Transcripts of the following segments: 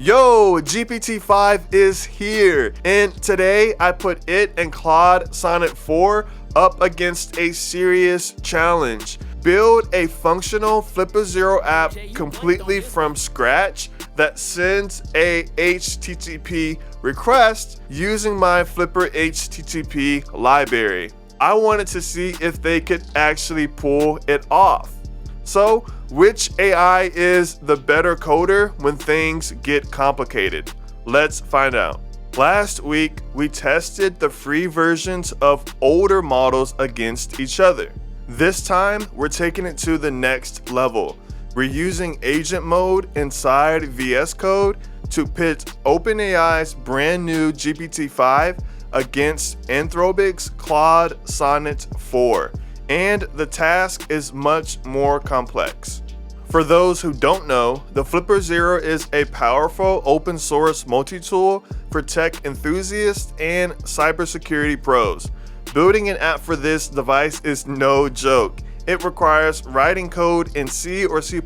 Yo, GPT-5 is here, and today I put it and Claude Sonnet 4 up against a serious challenge. Build a functional FlipperZero app completely from scratch that sends a HTTP request using my Flipper HTTP library. I wanted to see if they could actually pull it off. So, which AI is the better coder when things get complicated? Let's find out. Last week, we tested the free versions of older models against each other. This time, we're taking it to the next level. We're using agent mode inside VS Code to pit OpenAI's brand new GPT-5 against Anthropic's Claude Sonnet 4. And the task is much more complex. For those who don't know, the FlipperZero is a powerful open source multi-tool for tech enthusiasts and cybersecurity pros. Building an app for this device is no joke. It requires writing code in C or C++,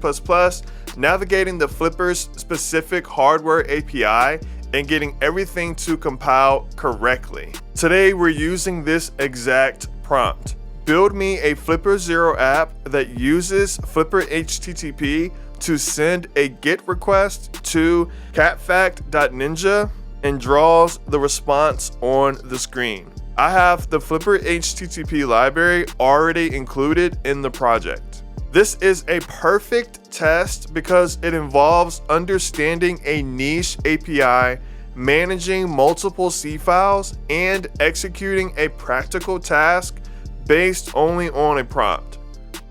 navigating the Flipper's specific hardware API, and getting everything to compile correctly. Today we're using this exact prompt. Build me a FlipperZero app that uses Flipper HTTP to send a GET request to catfact.ninja and draws the response on the screen. I have the Flipper HTTP library already included in the project. This is a perfect test because it involves understanding a niche API, managing multiple C files, and executing a practical task based only on a prompt.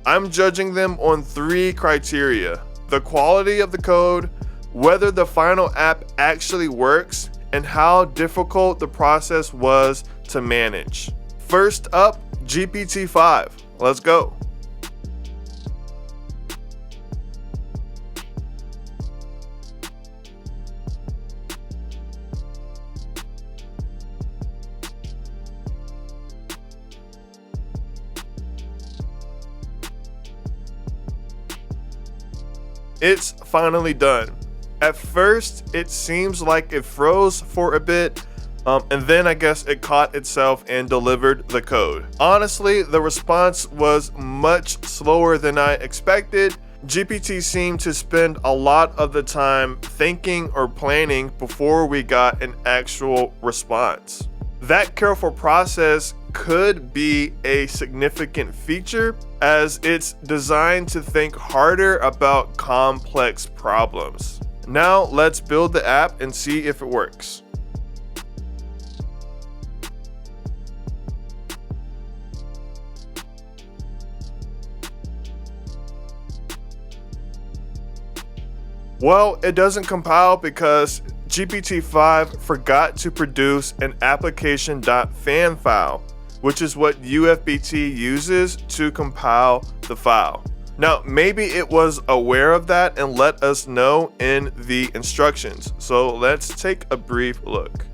I'm judging them on 3 criteria: the quality of the code, whether the final app actually works, and how difficult the process was to manage. First up, GPT-5. Let's go. It's finally done. At first, it seems like it froze for a bit, and then I guess it caught itself and delivered the code. Honestly, the response was much slower than I expected. GPT seemed to spend a lot of the time thinking or planning before we got an actual response. That careful process could be a significant feature, as it's designed to think harder about complex problems. Now let's build the app and see if it works. Well, it doesn't compile because GPT-5 forgot to produce an application.fam file, which is what UFBT uses to compile the file. Now, maybe it was aware of that and let us know in the instructions. So let's take a brief look.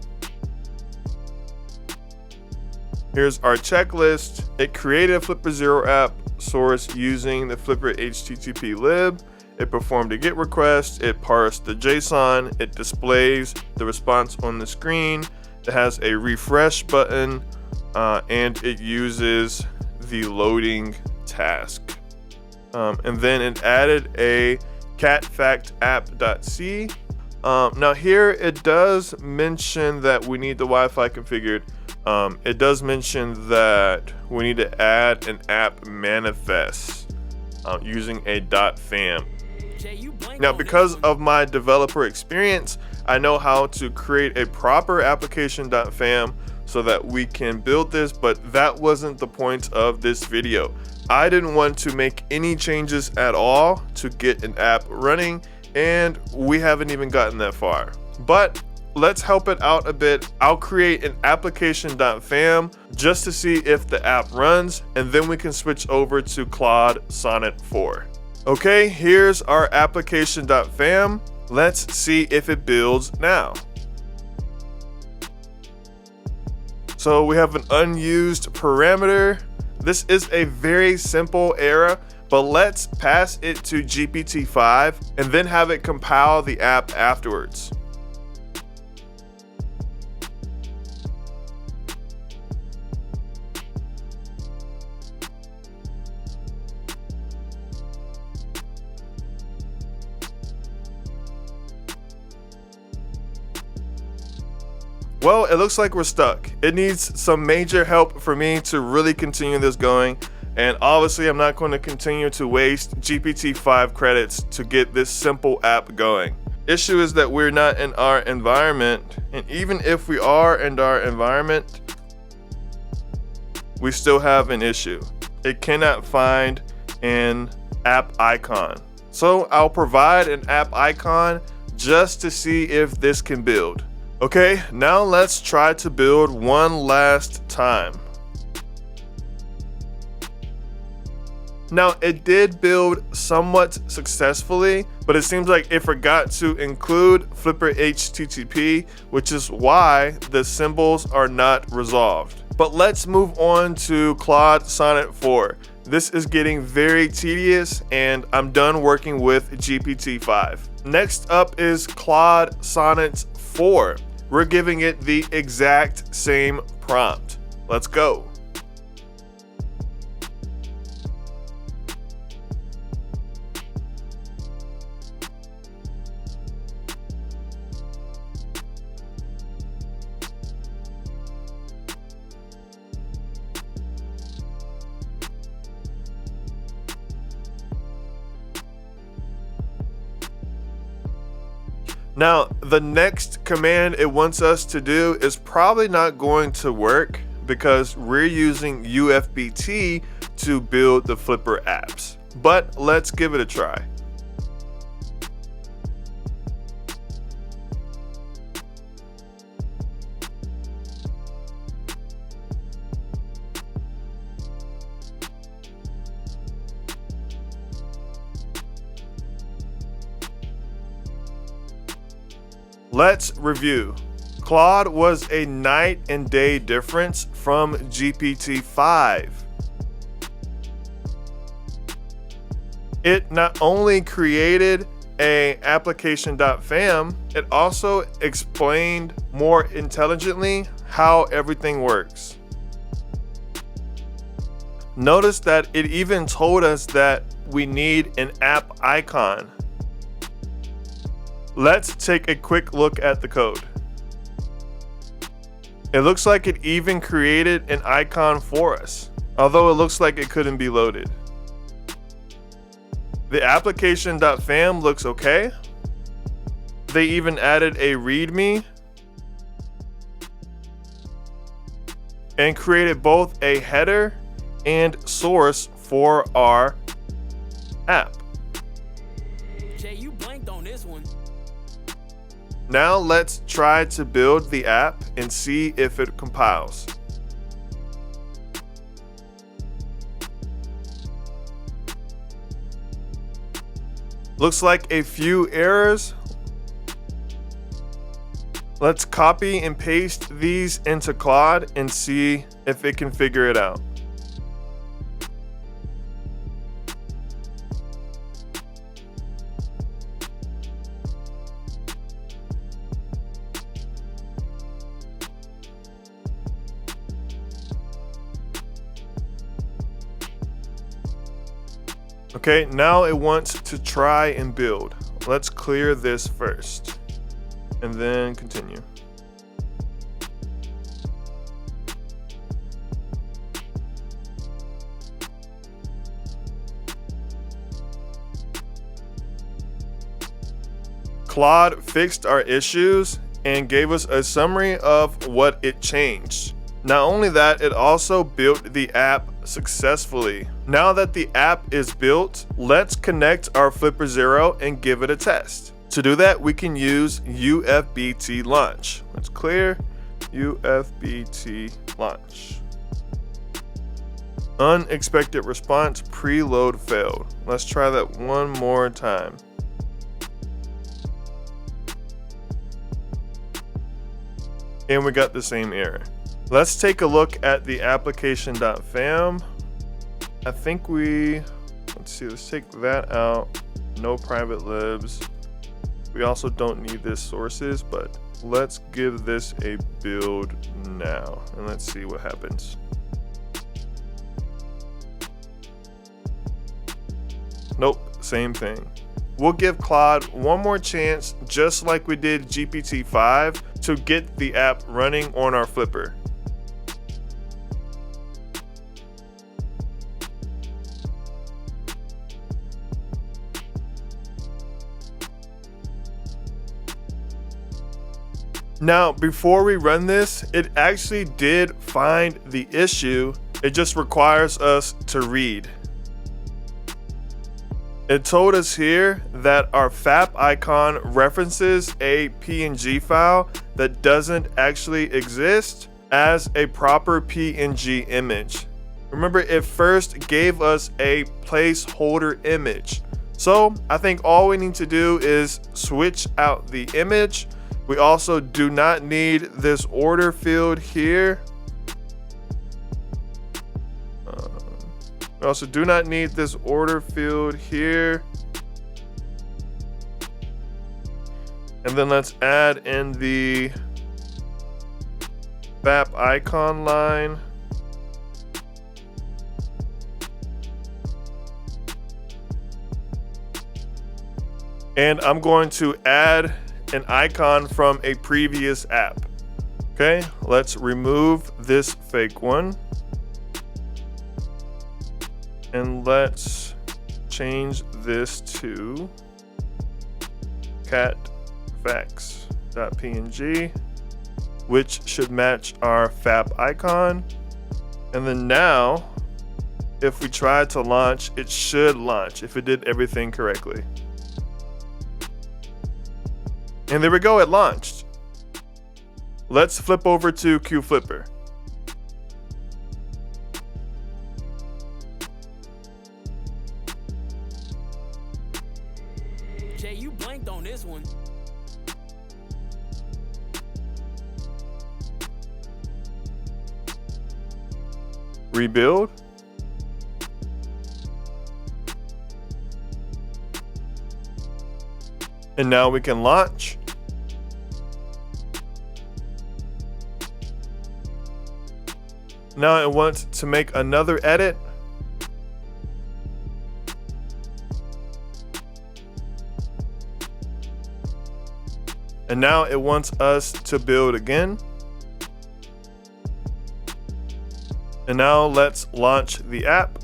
Here's our checklist. It created a FlipperZero app source using the Flipper HTTP lib. It performed a GET request. It parsed the JSON. It displays the response on the screen. It has a refresh button. And it uses the loading task. And then it added a catfactapp.c. Now here it does mention that we need the Wi-Fi configured. It does mention that we need to add an app manifest using a .fam. Now, because of my developer experience, I know how to create a proper application.fam so that we can build this, but that wasn't the point of this video. I didn't want to make any changes at all to get an app running, and we haven't even gotten that far. But let's help it out a bit. I'll create an application.fam just to see if the app runs, and then we can switch over to Claude Sonnet 4. Okay, here's our application.fam. Let's see if it builds now. So we have an unused parameter. This is a very simple error, but let's pass it to GPT-5 and then have it compile the app afterwards. Well, it looks like we're stuck. It needs some major help for me to really continue this going. And obviously, I'm not going to continue to waste GPT-5 credits to get this simple app going. Issue is that we're not in our environment. And even if we are in our environment, we still have an issue. It cannot find an app icon. So I'll provide an app icon just to see if this can build. Okay, now let's try to build one last time. Now it did build somewhat successfully, but it seems like it forgot to include Flipper HTTP, which is why the symbols are not resolved. But let's move on to Claude Sonnet 4. This is getting very tedious and I'm done working with GPT-5. Next up is Claude Sonnet 4. We're giving it the exact same prompt. Let's go. Now, the next command it wants us to do is probably not going to work because we're using UFBT to build the Flipper apps. But let's give it a try. Let's review. Claude was a night and day difference from GPT-5. It not only created a application.fam, it also explained more intelligently how everything works. Notice that it even told us that we need an app icon. Let's take a quick look at the code. It looks like it even created an icon for us, although it looks like it couldn't be loaded. The application.fam looks okay. They even added a README and created both a header and source for our app. Jay, you blanked on this one. Now let's try to build the app and see if it compiles. Looks like a few errors. Let's copy and paste these into Claude and see if it can figure it out. Okay, now it wants to try and build. Let's clear this first and then continue. Claude fixed our issues and gave us a summary of what it changed. Not only that, it also built the app successfully. Now that the app is built, let's connect our FlipperZero and give it a test. To do that, we can use UFBT launch. Let's clear UFBT launch. Unexpected response, preload failed. Let's try that one more time. And we got the same error. Let's take a look at the application.fam. I think we Let's see, let's take that out. No private libs. We also don't need this sources, but let's give this a build now and let's see what happens. Nope, same thing. We'll give Claude one more chance, just like we did GPT-5, to get the app running on our Flipper. Now, before we run this, it actually did find the issue. It just requires us to read. It told us here that our FAP icon references a PNG file that doesn't actually exist as a proper PNG image. Remember, it first gave us a placeholder image. So I think all we need to do is switch out the image. We also do not need this order field here. We also do not need this order field here. And then let's add in the FAP icon line. And I'm going to add an icon from a previous app. Okay, let's remove this fake one. And let's change this to catfacts.png, which should match our FAP icon. And then now, if we try to launch, it should launch if it did everything correctly. And there we go, it launched. Let's flip over to QFlipper. Jay, you blanked on this one. Rebuild. And now we can launch. Now it wants to make another edit. And now it wants us to build again. And now let's launch the app.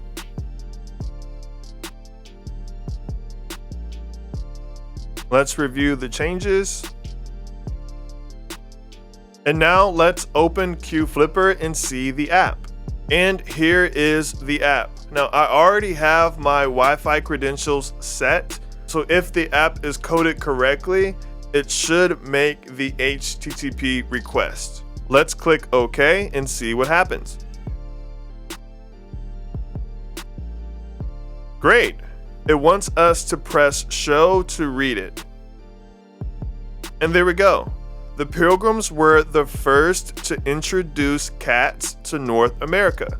Let's review the changes. And now let's open QFlipper and see the app. And here is the app. Now I already have my Wi-Fi credentials set. So if the app is coded correctly, it should make the HTTP request. Let's click OK and see what happens. Great. It wants us to press show to read it. And there we go. The Pilgrims were the first to introduce cats to North America.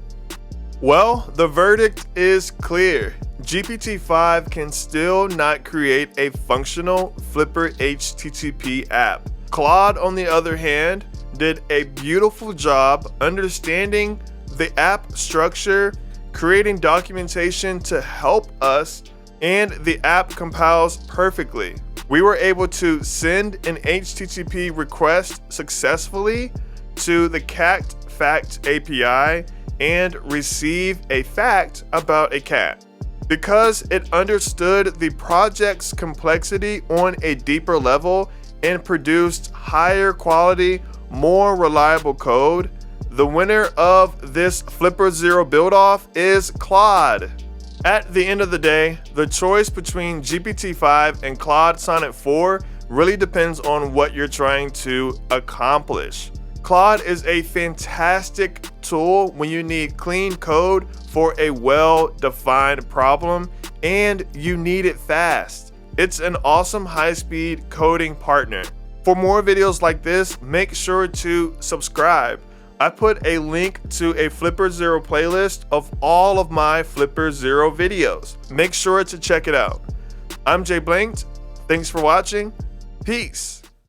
Well, the verdict is clear. GPT-5 can still not create a functional Flipper HTTP app. Claude, on the other hand, did a beautiful job understanding the app structure, creating documentation to help us, and the app compiles perfectly. We were able to send an HTTP request successfully to the cat fact API and receive a fact about a cat. Because it understood the project's complexity on a deeper level and produced higher quality, more reliable code, the winner of this FlipperZero build-off is Claude. At the end of the day, the choice between GPT-5 and Claude Sonnet 4 really depends on what you're trying to accomplish. Claude is a fantastic tool when you need clean code for a well-defined problem and you need it fast. It's an awesome high-speed coding partner. For more videos like this, make sure to subscribe. I put a link to a FlipperZero playlist of all of my FlipperZero videos. Make sure to check it out. I'm Jay Blanked. Thanks for watching. Peace.